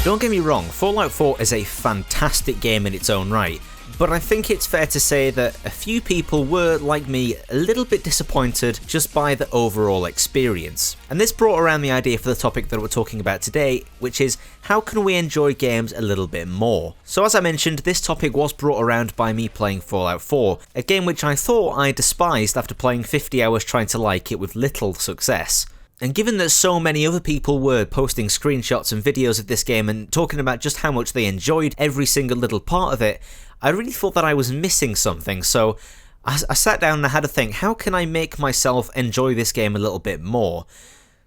Don't get me wrong, Fallout 4 is a fantastic game in its own right, but I think it's fair to say that a few people were, like me, a little bit disappointed just by the overall experience. And this brought around the idea for the topic that we're talking about today, which is how can we enjoy games a little bit more? So as I mentioned, this topic was brought around by me playing Fallout 4, a game which I thought I despised after playing 50 hours trying to like it with little success. And given that so many other people were posting screenshots and videos of this game and talking about just how much they enjoyed every single little part of it, I really thought that I was missing something, so I sat down and I had to think, how can I make myself enjoy this game a little bit more?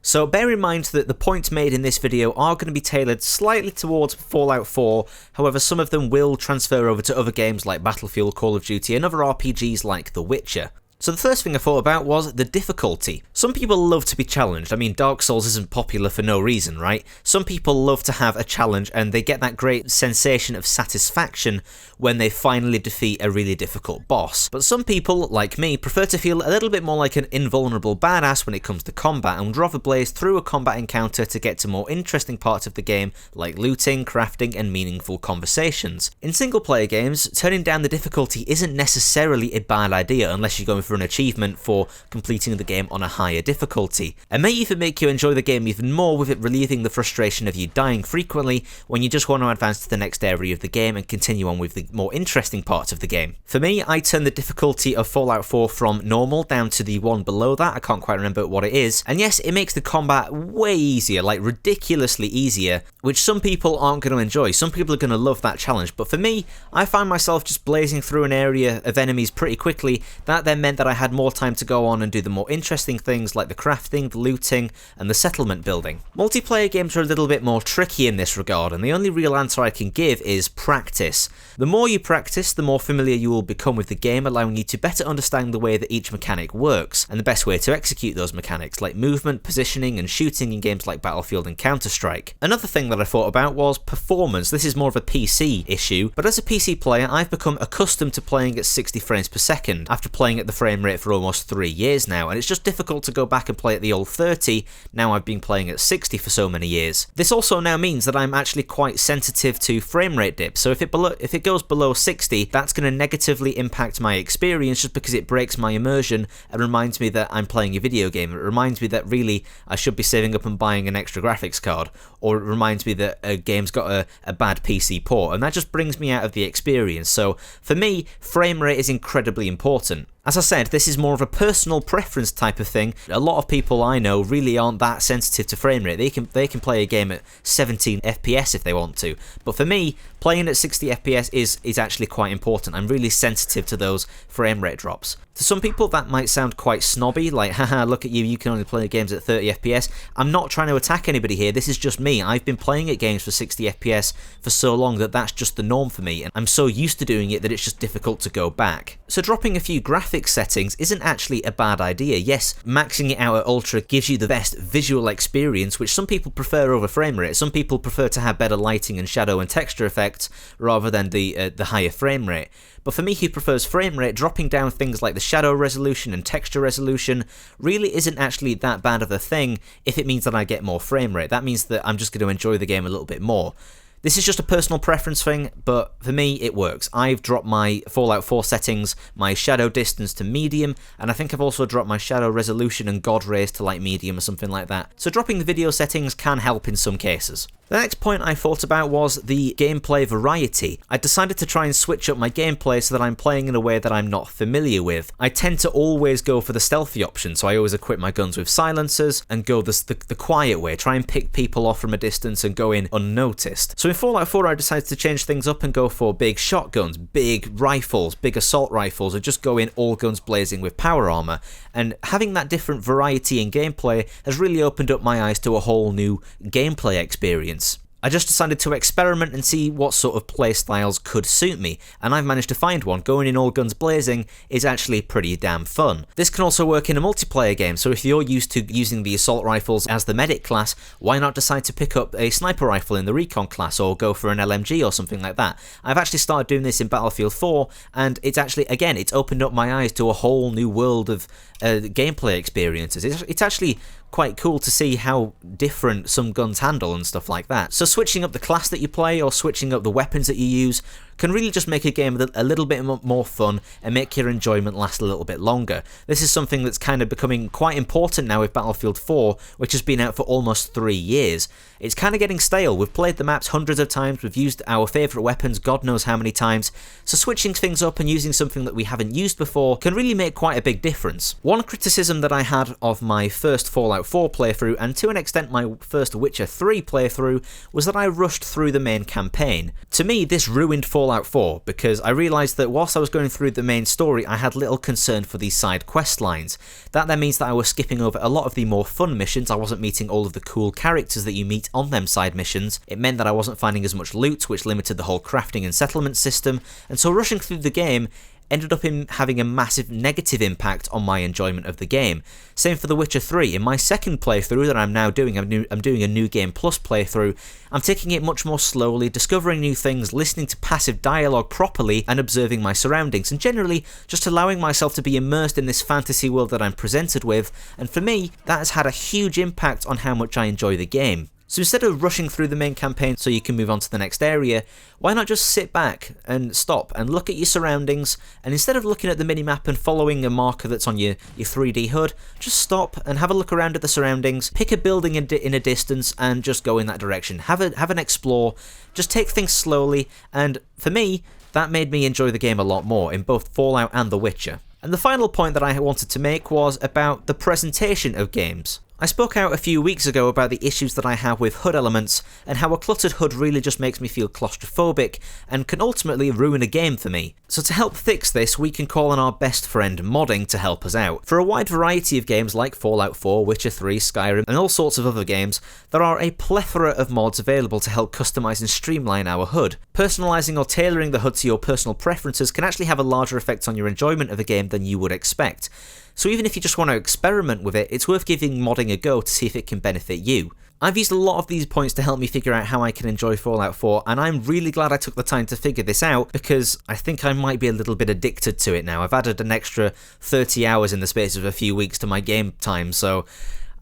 So bear in mind that the points made in this video are going to be tailored slightly towards Fallout 4, however some of them will transfer over to other games like Battlefield, Call of Duty and other RPGs like The Witcher. So the first thing I thought about was the difficulty. Some people love to be challenged. I mean, Dark Souls isn't popular for no reason, right? Some people love to have a challenge and they get that great sensation of satisfaction when they finally defeat a really difficult boss. But some people, like me, prefer to feel a little bit more like an invulnerable badass when it comes to combat and would rather blaze through a combat encounter to get to more interesting parts of the game like looting, crafting and meaningful conversations. In single player games, turning down the difficulty isn't necessarily a bad idea unless you're going for an achievement for completing the game on a higher difficulty. It may even make you enjoy the game even more with it relieving the frustration of you dying frequently when you just want to advance to the next area of the game and continue on with the more interesting parts of the game. For me, I turned the difficulty of Fallout 4 from normal down to the one below that, I can't quite remember what it is, and yes, it makes the combat way easier, like ridiculously easier, which some people aren't going to enjoy. Some people are going to love that challenge, but for me, I find myself just blazing through an area of enemies pretty quickly. That then meant that I had more time to go on and do the more interesting things like the crafting, the looting, and the settlement building. Multiplayer games are a little bit more tricky in this regard, and the only real answer I can give is practice. The more you practice, the more familiar you will become with the game, allowing you to better understand the way that each mechanic works, and the best way to execute those mechanics, like movement, positioning, and shooting in games like Battlefield and Counter-Strike. Another thing that I thought about was performance. This is more of a PC issue, but as a PC player, I've become accustomed to playing at 60 frames per second, after playing at the frame rate for almost 3 years now, and it's just difficult to go back and play at the old 30, now I've been playing at 60 for so many years. This also now means that I'm actually quite sensitive to frame rate dips, so if it goes below 60, that's going to negatively impact my experience just because it breaks my immersion and reminds me that I'm playing a video game. It reminds me that really I should be saving up and buying an extra graphics card, or it reminds me that a game's got a bad PC port, and that just brings me out of the experience. So for me, frame rate is incredibly important. As I said, this is more of a personal preference type of thing. A lot of people I know really aren't that sensitive to frame rate. They can play a game at 17 FPS if they want to. But for me, playing at 60 FPS is actually quite important. I'm really sensitive to those frame rate drops. To some people that might sound quite snobby, like, haha, look at you, you can only play games at 30 FPS. I'm not trying to attack anybody here, this is just me. I've been playing at games for 60 FPS for so long that that's just the norm for me, and I'm so used to doing it that it's just difficult to go back. So dropping a few graphics settings isn't actually a bad idea. Yes, maxing it out at ultra gives you the best visual experience, which some people prefer over frame rate. Some people prefer to have better lighting and shadow and texture effects rather than the higher frame rate. But for me who prefers frame rate, dropping down things like the shadow resolution and texture resolution really isn't actually that bad of a thing if it means that I get more frame rate. That means that I'm just going to enjoy the game a little bit more. This is just a personal preference thing, but for me it works. I've dropped my Fallout 4 settings, my shadow distance to medium, and I think I've also dropped my shadow resolution and God rays to like medium or something like that. So dropping the video settings can help in some cases. The next point I thought about was the gameplay variety. I decided to try and switch up my gameplay so that I'm playing in a way that I'm not familiar with. I tend to always go for the stealthy option, so I always equip my guns with silencers and go the quiet way, try and pick people off from a distance and go in unnoticed. So in Fallout 4 I decided to change things up and go for big shotguns, big rifles, big assault rifles, or just go in all guns blazing with power armor. And having that different variety in gameplay has really opened up my eyes to a whole new gameplay experience. I just decided to experiment and see what sort of playstyles could suit me, and I've managed to find one. Going in all guns blazing is actually pretty damn fun. This can also work in a multiplayer game, so if you're used to using the assault rifles as the medic class, why not decide to pick up a sniper rifle in the recon class, or go for an LMG or something like that? I've actually started doing this in Battlefield 4, and it's actually, again, it's opened up my eyes to a whole new world of gameplay experiences. It's actually quite cool to see how different some guns handle and stuff like that. So switching up the class that you play or switching up the weapons that you use can really just make a game a little bit more fun and make your enjoyment last a little bit longer. This is something that's kind of becoming quite important now with Battlefield 4, which has been out for almost 3 years. It's kind of getting stale. We've played the maps hundreds of times, we've used our favourite weapons God knows how many times, so switching things up and using something that we haven't used before can really make quite a big difference. One criticism that I had of my first Fallout 4 playthrough, and to an extent my first Witcher 3 playthrough, was that I rushed through the main campaign. To me, this ruined Fallout 4, because I realised that whilst I was going through the main story, I had little concern for these side quest lines. That then means that I was skipping over a lot of the more fun missions. I wasn't meeting all of the cool characters that you meet on them side missions. It meant that I wasn't finding as much loot, which limited the whole crafting and settlement system, and so rushing through the game ended up in having a massive negative impact on my enjoyment of the game. Same for The Witcher 3. In my second playthrough that I'm now doing, I'm doing a New Game Plus playthrough, I'm taking it much more slowly, discovering new things, listening to passive dialogue properly, and observing my surroundings, and generally just allowing myself to be immersed in this fantasy world that I'm presented with, and for me, that has had a huge impact on how much I enjoy the game. So instead of rushing through the main campaign so you can move on to the next area, why not just sit back and stop and look at your surroundings, and instead of looking at the minimap and following a marker that's on your 3D HUD, just stop and have a look around at the surroundings, pick a building in a distance and just go in that direction. Have an explore, just take things slowly, and for me, that made me enjoy the game a lot more in both Fallout and The Witcher. And the final point that I wanted to make was about the presentation of games. I spoke out a few weeks ago about the issues that I have with HUD elements, and how a cluttered HUD really just makes me feel claustrophobic, and can ultimately ruin a game for me. So to help fix this, we can call on our best friend modding to help us out. For a wide variety of games like Fallout 4, Witcher 3, Skyrim, and all sorts of other games, there are a plethora of mods available to help customize and streamline our HUD. Personalizing or tailoring the HUD to your personal preferences can actually have a larger effect on your enjoyment of a game than you would expect. So even if you just want to experiment with it, it's worth giving modding a go to see if it can benefit you. I've used a lot of these points to help me figure out how I can enjoy Fallout 4, and I'm really glad I took the time to figure this out, because I think I might be a little bit addicted to it now. I've added an extra 30 hours in the space of a few weeks to my game time, so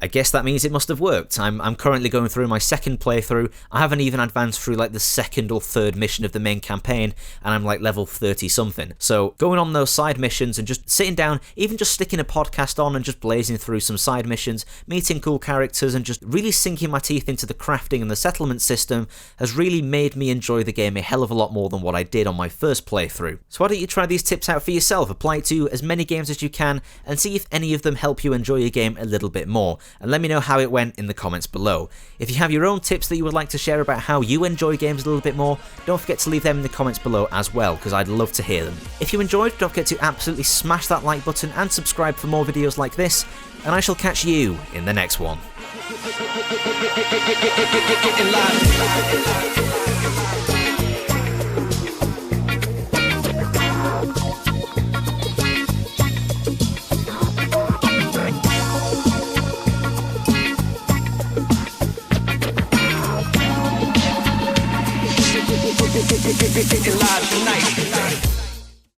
I guess that means it must have worked. I'm currently going through my second playthrough. I haven't even advanced through like the second or third mission of the main campaign, and I'm like level 30 something. So going on those side missions and just sitting down, even just sticking a podcast on and just blazing through some side missions, meeting cool characters and just really sinking my teeth into the crafting and the settlement system has really made me enjoy the game a hell of a lot more than what I did on my first playthrough. So why don't you try these tips out for yourself, apply it to as many games as you can, and see if any of them help you enjoy your game a little bit more. And let me know how it went in the comments below. If you have your own tips that you would like to share about how you enjoy games a little bit more, don't forget to leave them in the comments below as well, because I'd love to hear them. If you enjoyed, don't forget to absolutely smash that like button and subscribe for more videos like this, and I shall catch you in the next one. Getting live tonight.